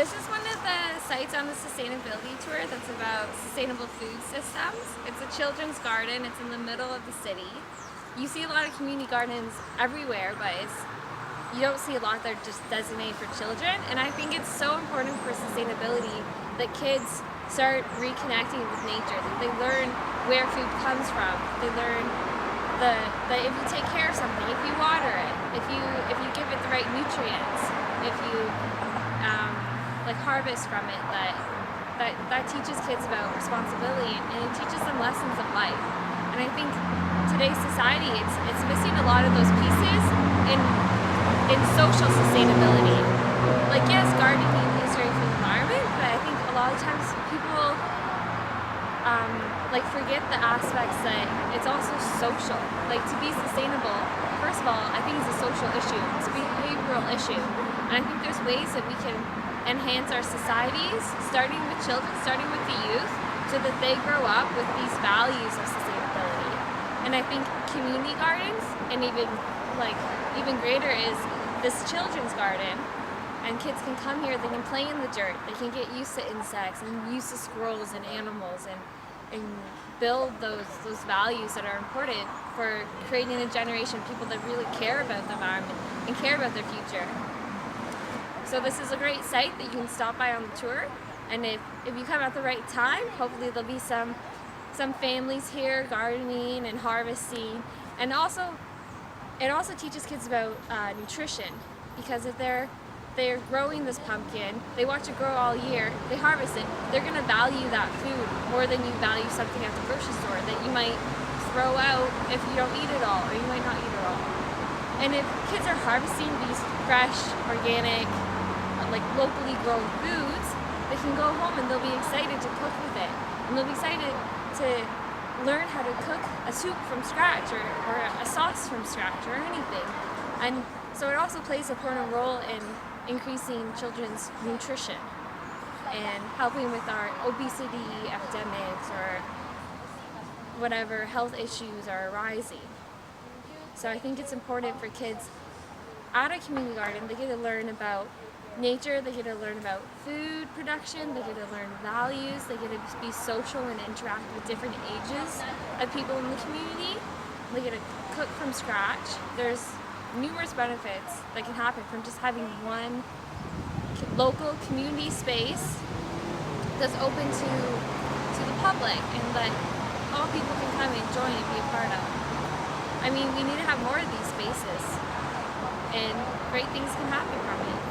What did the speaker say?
This is one of the sites on the sustainability tour that's about sustainable food systems. It's a children's garden. It's in the middle of the city. You see a lot of community gardens everywhere, but you don't see a lot that are just designated for children. And I think it's so important for sustainability that kids start reconnecting with nature, that they learn where food comes from. They learn that if you take care of something, if you water it, if you give it the right nutrients, if you harvest from it, that teaches kids about responsibility, and it teaches them lessons of life. And I think today's society, it's missing a lot of those pieces in social sustainability. Like, yes, gardening is great for the environment, but I think a lot of times people forget the aspects that it's also social. Like, to be sustainable, first of all, I think it's a social issue. It's a behavioral issue. And I think there's ways that we can enhance our societies, starting with children, starting with the youth, so that they grow up with these values of sustainability. And I think community gardens, and even greater, is this children's garden. And kids can come here, they can play in the dirt, they can get used to insects and used to squirrels and animals, and build those values that are important for creating a generation of people that really care about the environment and care about their future. So this is a great site that you can stop by on the tour, and if you come at the right time, hopefully there'll be some families here gardening and harvesting. And it also teaches kids about nutrition, because if they're growing this pumpkin, they watch it grow all year, they harvest it, they're going to value that food more than you value something at the grocery store that you might throw out if you don't eat it all, or you might not eat it all. And if kids are harvesting these fresh, organic, locally grown foods, they can go home and they'll be excited to cook with it. And they'll be excited to learn how to cook a soup from scratch, or a sauce from scratch, or anything. And so it also plays an important role in increasing children's nutrition and helping with our obesity epidemics or whatever health issues are arising. So I think it's important for kids at a community garden. They get to learn about nature, they get to learn about food production, they get to learn values, they get to be social and interact with different ages of people in the community. They get to cook from scratch. There's numerous benefits that can happen from just having one local community space that's open to the public, and that all people can come and join and be a part of. I mean, we need to have more of these spaces, and great things can happen from it.